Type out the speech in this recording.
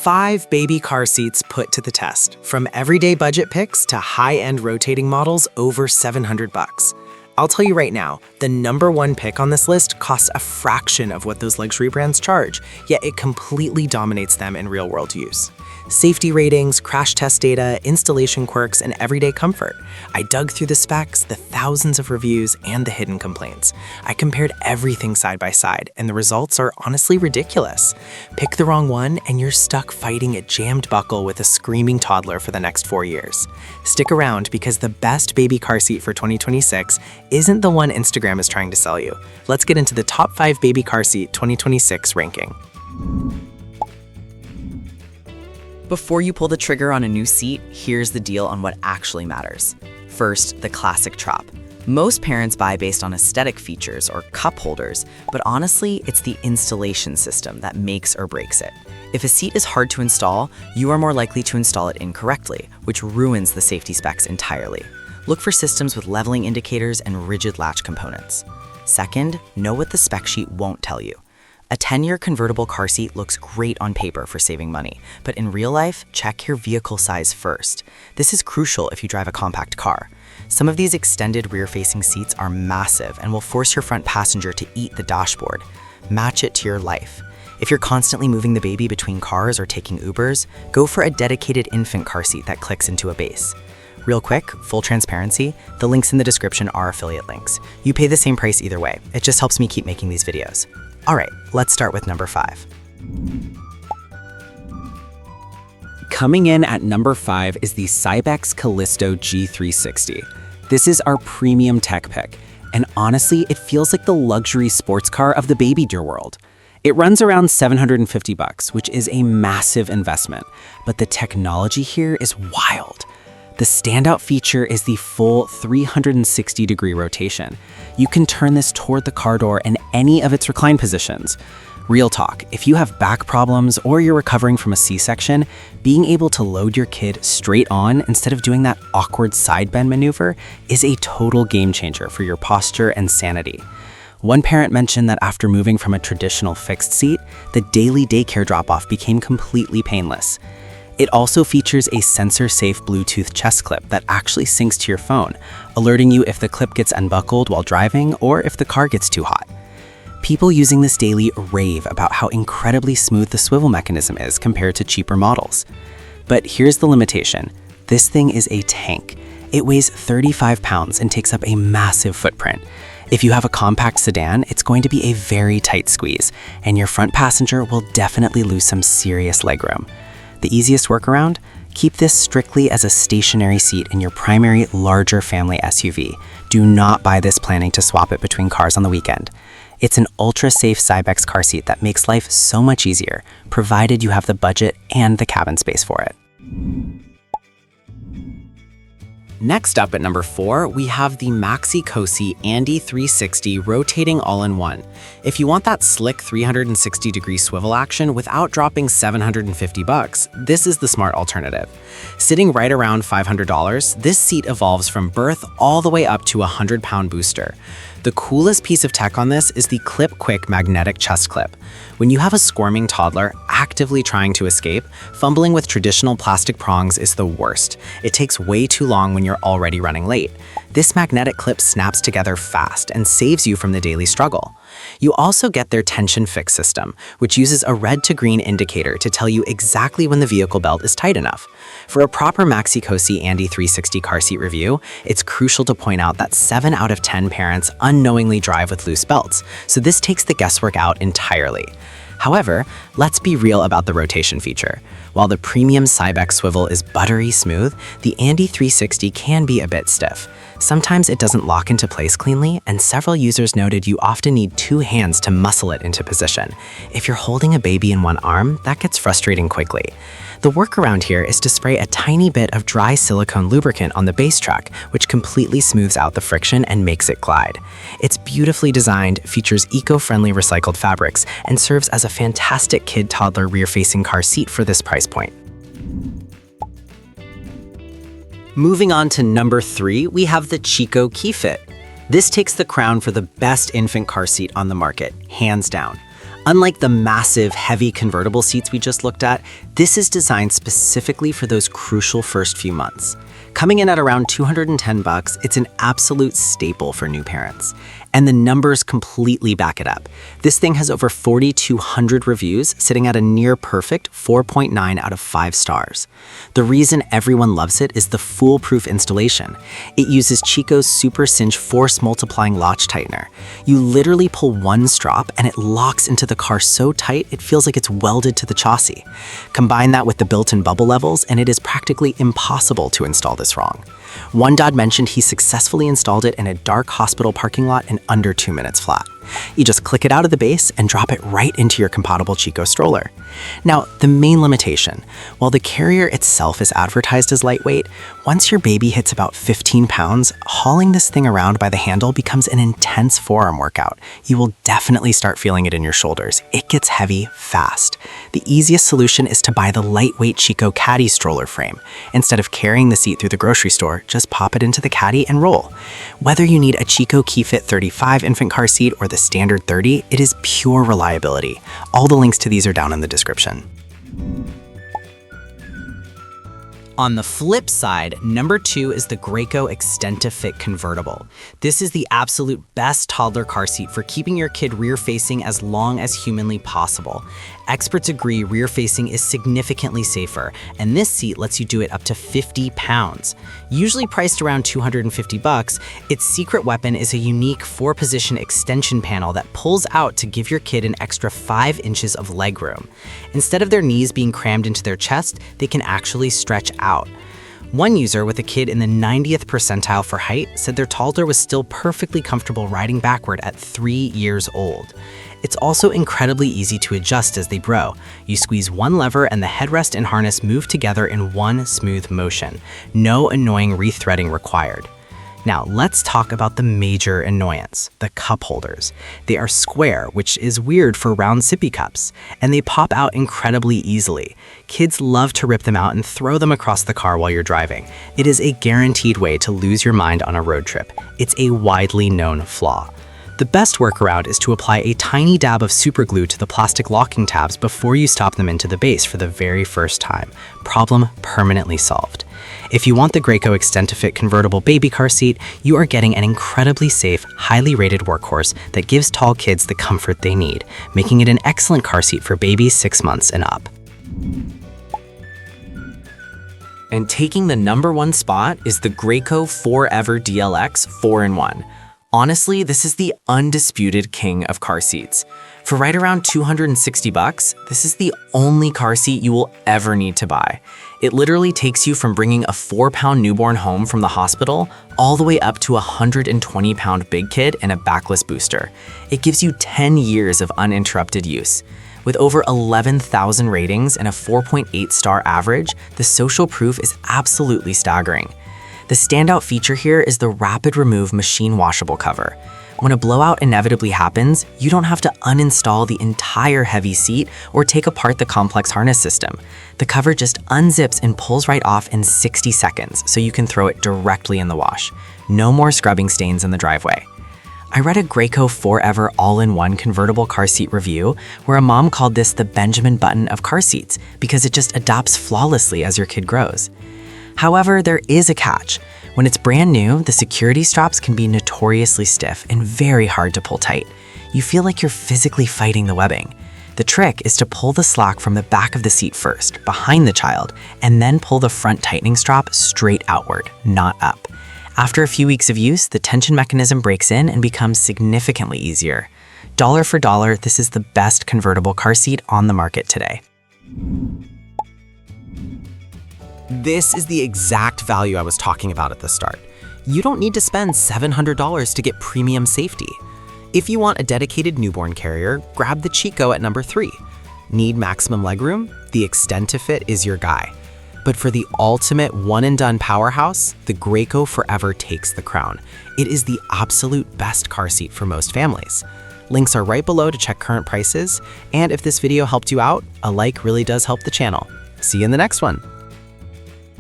5 baby car seats put to the test, from everyday budget picks to high-end rotating models over $700. I'll tell you right now, the #1 pick on this list costs a fraction of what those luxury brands charge, yet it completely dominates them in real-world use. Safety ratings, crash test data, installation quirks, and everyday comfort. I dug through the specs, the thousands of reviews, and the hidden complaints. I compared everything side by side, and the results are honestly ridiculous. Pick the wrong one, and you're stuck fighting a jammed buckle with a screaming toddler for the next 4 years. Stick around, because the best baby car seat for 2026 isn't the one Instagram is trying to sell you. Let's get into the top 5 baby car seat 2026 ranking. Before you pull the trigger on a new seat, here's the deal on what actually matters. First, the classic trop. Most parents buy based on aesthetic features or cup holders, but honestly, it's the installation system that makes or breaks it. If a seat is hard to install, you are more likely to install it incorrectly, which ruins the safety specs entirely. Look for systems with leveling indicators and rigid latch components. Second, know what the spec sheet won't tell you. A 10-year convertible car seat looks great on paper for saving money, but in real life, check your vehicle size first. This is crucial if you drive a compact car. Some of these extended rear-facing seats are massive and will force your front passenger to eat the dashboard. Match it to your life. If you're constantly moving the baby between cars or taking Ubers, go for a dedicated infant car seat that clicks into a base. Real quick, full transparency, the links in the description are affiliate links. You pay the same price either way. It just helps me keep making these videos. All right, let's start with number 5. Coming in at number 5 is the Cybex Callisto G360. This is our premium tech pick, and honestly, it feels like the luxury sports car of the baby gear world. It runs around $750, which is a massive investment, but the technology here is wild. The standout feature is the full 360-degree rotation. You can turn this toward the car door in any of its recline positions. Real talk, if you have back problems or you're recovering from a C-section, being able to load your kid straight on instead of doing that awkward side bend maneuver is a total game changer for your posture and sanity. One parent mentioned that after moving from a traditional fixed seat, the daily daycare drop-off became completely painless. It also features a SensorSafe Bluetooth chest clip that actually syncs to your phone, alerting you if the clip gets unbuckled while driving or if the car gets too hot. People using this daily rave about how incredibly smooth the swivel mechanism is compared to cheaper models. But here's the limitation. This thing is a tank. It weighs 35 pounds and takes up a massive footprint. If you have a compact sedan, it's going to be a very tight squeeze, and your front passenger will definitely lose some serious legroom. The easiest workaround? Keep this strictly as a stationary seat in your primary larger family SUV. Do not buy this planning to swap it between cars on the weekend. It's an ultra-safe Cybex car seat that makes life so much easier, provided you have the budget and the cabin space for it. Next up at number 4, we have the Maxi-Cosi Andi 360 rotating all-in-one. If you want that slick 360-degree swivel action without dropping $750, this is the smart alternative. Sitting right around $500, this seat evolves from birth all the way up to a 100-pound booster. The coolest piece of tech on this is the clip-quick magnetic chest clip. When you have a squirming toddler actively trying to escape, fumbling with traditional plastic prongs is the worst. It takes way too long when you're already running late. This magnetic clip snaps together fast and saves you from the daily struggle. You also get their tension fix system, which uses a red to green indicator to tell you exactly when the vehicle belt is tight enough. For a proper Maxi-Cosi Andi 360 car seat review, it's crucial to point out that 7 out of 10 parents unknowingly drive with loose belts, so this takes the guesswork out entirely. However, let's be real about the rotation feature. While the premium Cybex swivel is buttery smooth, the Andi 360 can be a bit stiff. Sometimes it doesn't lock into place cleanly, and several users noted you often need 2 hands to muscle it into position. If you're holding a baby in one arm, that gets frustrating quickly. The workaround here is to spray a tiny bit of dry silicone lubricant on the base track, which completely smooths out the friction and makes it glide. It's beautifully designed, features eco-friendly recycled fabrics, and serves as a fantastic kid-toddler rear-facing car seat for this price point. Moving on to number 3, we have the Chicco KeyFit. This takes the crown for the best infant car seat on the market, hands down. Unlike the massive, heavy convertible seats we just looked at, this is designed specifically for those crucial first few months. Coming in at around $210, it's an absolute staple for new parents. And the numbers completely back it up. This thing has over 4,200 reviews, sitting at a near-perfect 4.9 out of 5 stars. The reason everyone loves it is the foolproof installation. It uses Chicco's Super Cinch Force Multiplying Latch Tightener. You literally pull one strap and it locks into the car so tight it feels like it's welded to the chassis. Combine that with the built-in bubble levels and it is practically impossible to install this wrong. One dad mentioned he successfully installed it in a dark hospital parking lot in under 2 minutes flat. You just click it out of the base and drop it right into your compatible Chicco stroller. Now, the main limitation, while the carrier itself is advertised as lightweight, once your baby hits about 15 pounds, hauling this thing around by the handle becomes an intense forearm workout. You will definitely start feeling it in your shoulders. It gets heavy fast. The easiest solution is to buy the lightweight Chicco Caddy stroller frame. Instead of carrying the seat through the grocery store, just pop it into the caddy and roll. Whether you need a Chicco KeyFit 35 infant car seat or the standard 30, it is pure reliability. All the links to these are down in the description. On the flip side, number 2 is the Graco Extend-to-Fit Convertible. This is the absolute best toddler car seat for keeping your kid rear-facing as long as humanly possible. Experts agree rear-facing is significantly safer, and this seat lets you do it up to 50 pounds. Usually priced around $250, its secret weapon is a unique 4-position extension panel that pulls out to give your kid an extra 5 inches of legroom. Instead of their knees being crammed into their chest, they can actually stretch out. One user with a kid in the 90th percentile for height said their toddler was still perfectly comfortable riding backward at 3 years old. It's also incredibly easy to adjust as they grow. You squeeze one lever and the headrest and harness move together in one smooth motion. No annoying rethreading required. Now, let's talk about the major annoyance, the cup holders. They are square, which is weird for round sippy cups, and they pop out incredibly easily. Kids love to rip them out and throw them across the car while you're driving. It is a guaranteed way to lose your mind on a road trip. It's a widely known flaw. The best workaround is to apply a tiny dab of super glue to the plastic locking tabs before you stop them into the base for the very first time. Problem permanently solved. If you want the Graco Extend-to-Fit Convertible baby car seat, you are getting an incredibly safe, highly rated workhorse that gives tall kids the comfort they need, making it an excellent car seat for babies 6 months and up. And taking the number 1 spot is the Graco Forever DLX 4-in-1. Honestly, this is the undisputed king of car seats. For right around $260, this is the only car seat you will ever need to buy. It literally takes you from bringing a 4-pound newborn home from the hospital all the way up to a 120-pound big kid and a backless booster. It gives you 10 years of uninterrupted use. With over 11,000 ratings and a 4.8-star average, the social proof is absolutely staggering. The standout feature here is the rapid remove machine washable cover. When a blowout inevitably happens, you don't have to uninstall the entire heavy seat or take apart the complex harness system. The cover just unzips and pulls right off in 60 seconds, so you can throw it directly in the wash. No more scrubbing stains in the driveway. I read a Graco Forever all-in-one convertible car seat review where a mom called this the Benjamin Button of car seats because it just adapts flawlessly as your kid grows. However, there is a catch. When it's brand new, the security straps can be notoriously stiff and very hard to pull tight. You feel like you're physically fighting the webbing. The trick is to pull the slack from the back of the seat first, behind the child, and then pull the front tightening strap straight outward, not up. After a few weeks of use, the tension mechanism breaks in and becomes significantly easier. Dollar for dollar, this is the best convertible car seat on the market today. This is the exact value I was talking about at the start. You don't need to spend $700 to get premium safety. If you want a dedicated newborn carrier, grab the Chicco at number 3. Need maximum legroom? The Extend-to-Fit is your guy. But for the ultimate one-and-done powerhouse, the Graco Forever takes the crown. It is the absolute best car seat for most families. Links are right below to check current prices, and if this video helped you out, a like really does help the channel. See you in the next one.